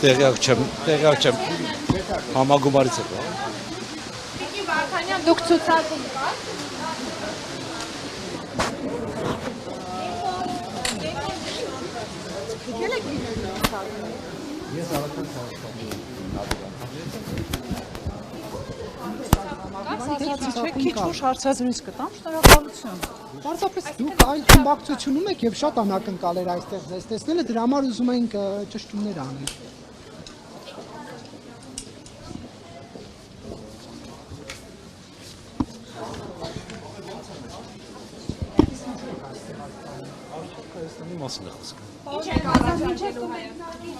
տեղյակ չեմ համագումարից հետո։ Տիկին Վարդանյան, դուք ցուցակում կաք։ Եկել եք Ես ավարտան Քիչ ուշ հարցազրույց կտամ, շնորհակալություն։ Պարզապես դուք այլ խմբակցությունում եք եւ շատ անակնկալ էր այստեղ ձեզ տեսնելը, դրա համար ուզում էինք ճշտումներ անել։ Հայաստանի մասին է խոսքը։ Ինչ եք առաջարկելու հայաստանի։